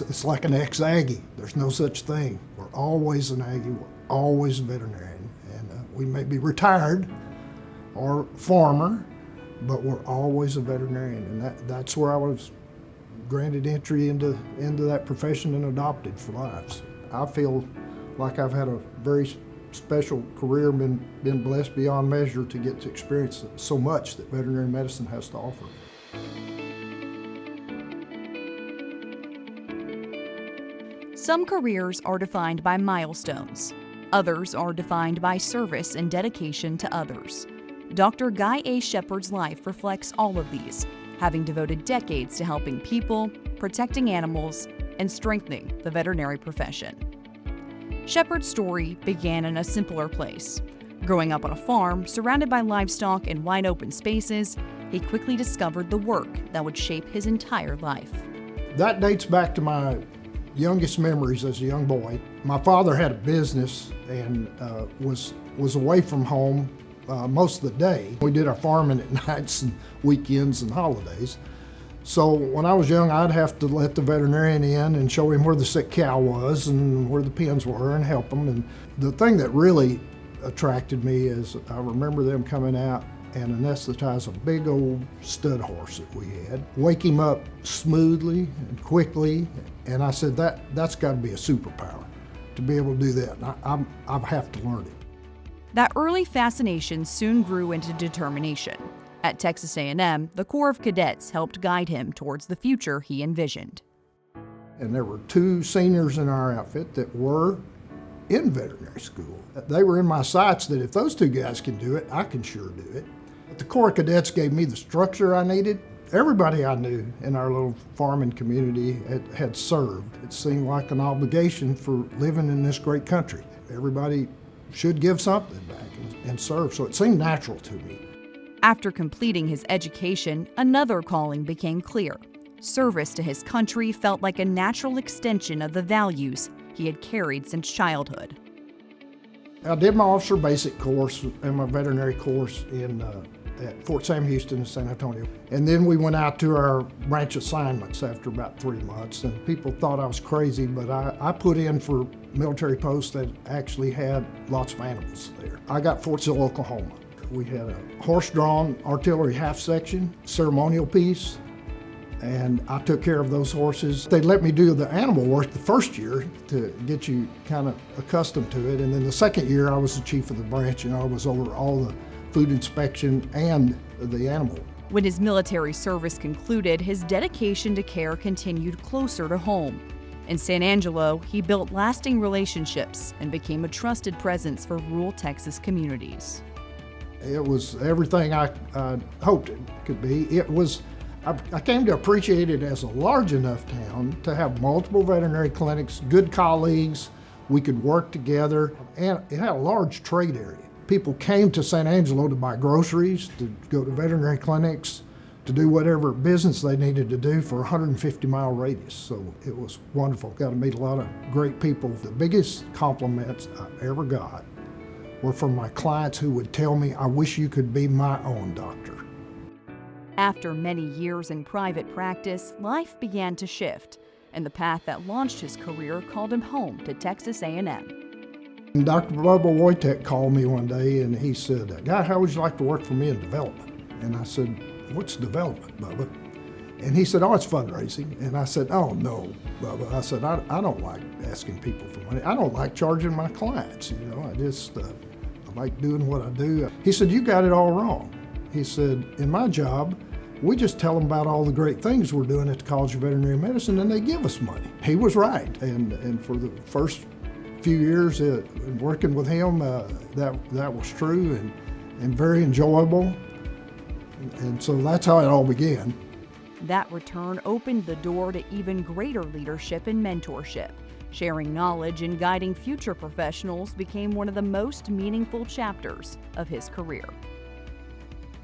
It's like an ex-Aggie. There's no such thing. We're always an Aggie, we're always a veterinarian. And we may be retired or farmer, but we're always a veterinarian. And that's where I was granted entry into that profession and adopted for life. So I feel like I've had a very special career, been blessed beyond measure to get to experience so much that veterinary medicine has to offer. Some careers are defined by milestones. Others are defined by service and dedication to others. Dr. Guy A. Sheppard's life reflects all of these, having devoted decades to helping people, protecting animals, and strengthening the veterinary profession. Sheppard's story began in a simpler place. Growing up on a farm, surrounded by livestock and wide open spaces, he quickly discovered the work that would shape his entire life. That dates back to my youngest memories as a young boy. My father had a business and was away from home most of the day. We did our farming at nights and weekends and holidays. So when I was young, I'd have to let the veterinarian in and show him where the sick cow was and where the pens were and help him. And the thing that really attracted me is I remember them coming out and anesthetize a big old stud horse that we had, wake him up smoothly and quickly. And I said, that's got to be a superpower to be able to do that. And I have to learn it. That early fascination soon grew into determination. At Texas A&M, the Corps of Cadets helped guide him towards the future he envisioned. And there were 2 seniors in our outfit that were in veterinary school. They were in my sights that if those 2 guys can do it, I can sure do it. But the Corps of Cadets gave me the structure I needed. Everybody I knew in our little farming community had served. It seemed like an obligation for living in this great country. Everybody should give something back and serve, so it seemed natural to me. After completing his education, another calling became clear. Service to his country felt like a natural extension of the values he had carried since childhood. I did my officer basic course and my veterinary course at Fort Sam Houston in San Antonio. And then we went out to our branch assignments after about 3 months, and people thought I was crazy, but I put in for military posts that actually had lots of animals there. I got Fort Sill, Oklahoma. We had a horse-drawn artillery half-section, ceremonial piece, and I took care of those horses. They let me do the animal work the first year to get you kind of accustomed to it, and then the second year I was the chief of the branch and I was over all the food inspection and the animal. When his military service concluded, his dedication to care continued closer to home. In San Angelo, he built lasting relationships and became a trusted presence for rural Texas communities. It was everything I hoped it could be. I came to appreciate it as a large enough town to have multiple veterinary clinics, good colleagues, we could work together, and it had a large trade area. People came to San Angelo to buy groceries, to go to veterinary clinics, to do whatever business they needed to do for a 150-mile radius. So it was wonderful. Got to meet a lot of great people. The biggest compliments I ever got were from my clients who would tell me, I wish you could be my own doctor. After many years in private practice, life began to shift, and the path that launched his career called him home to Texas A&M. And Dr. Bubba Wojtek called me one day and he said, Guy, how would you like to work for me in development? And I said, what's development, Bubba? And he said, oh, it's fundraising. And I said, oh, no, Bubba. I said, I don't like asking people for money. I don't like charging my clients, I just I like doing what I do. He said, you got it all wrong. He said, in my job, we just tell them about all the great things we're doing at the College of Veterinary Medicine and they give us money. He was right. And for the first few years working with him, that was true and very enjoyable. And so that's how it all began. That return opened the door to even greater leadership and mentorship. Sharing knowledge and guiding future professionals became one of the most meaningful chapters of his career.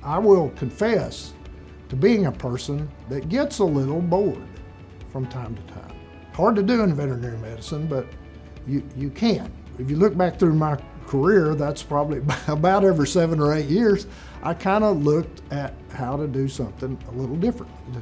I will confess to being a person that gets a little bored from time to time. Hard to do in veterinary medicine, but you can. If you look back through my career, that's probably about every 7 or 8 years, I kind of looked at how to do something a little differently,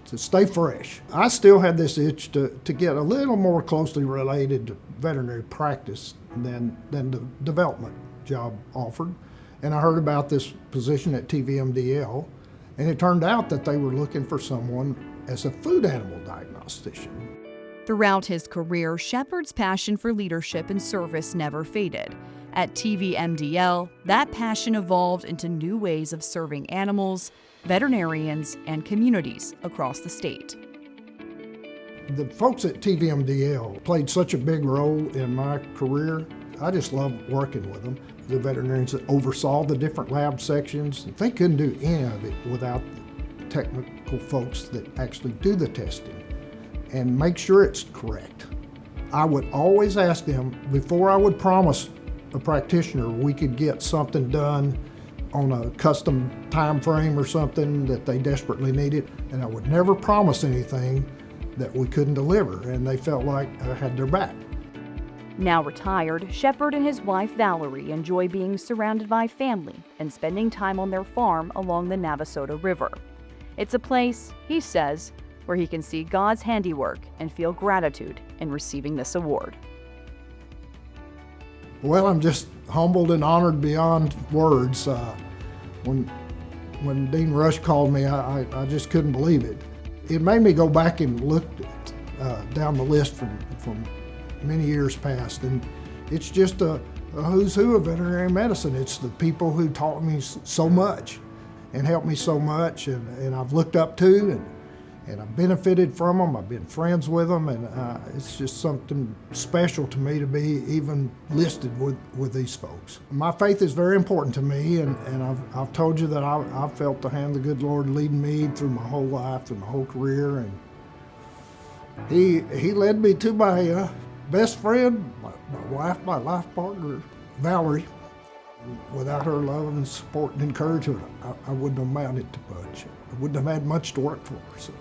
to stay fresh. I still had this itch to get a little more closely related to veterinary practice than the development job offered. And I heard about this position at TVMDL, and it turned out that they were looking for someone as a food animal diagnostician. Throughout his career, Sheppard's passion for leadership and service never faded. At TVMDL, that passion evolved into new ways of serving animals, veterinarians, and communities across the state. The folks at TVMDL played such a big role in my career. I just loved working with them. The veterinarians that oversaw the different lab sections, they couldn't do any of it without the technical folks that actually do the testing and make sure it's correct. I would always ask them, before I would promise a practitioner we could get something done on a custom time frame or something that they desperately needed, and I would never promise anything that we couldn't deliver, and they felt like I had their back. Now retired, Sheppard and his wife Valerie enjoy being surrounded by family and spending time on their farm along the Navasota River. It's a place, he says, where he can see God's handiwork and feel gratitude in receiving this award. Well, I'm just humbled and honored beyond words. When Dean Rush called me, I just couldn't believe it. It made me go back and look down the list from many years past, and it's just a who's who of veterinary medicine. It's the people who taught me so much and helped me so much, and I've looked up to, and I've benefited from them. I've been friends with them, and it's just something special to me to be even listed with these folks. My faith is very important to me, and I've told you that I've felt the hand of the good Lord leading me through my whole life, through my whole career, and He led me to my best friend, my wife, my life partner, Valerie. Without her love and support and encouragement, I wouldn't have amounted to much. I wouldn't have had much to work for. So.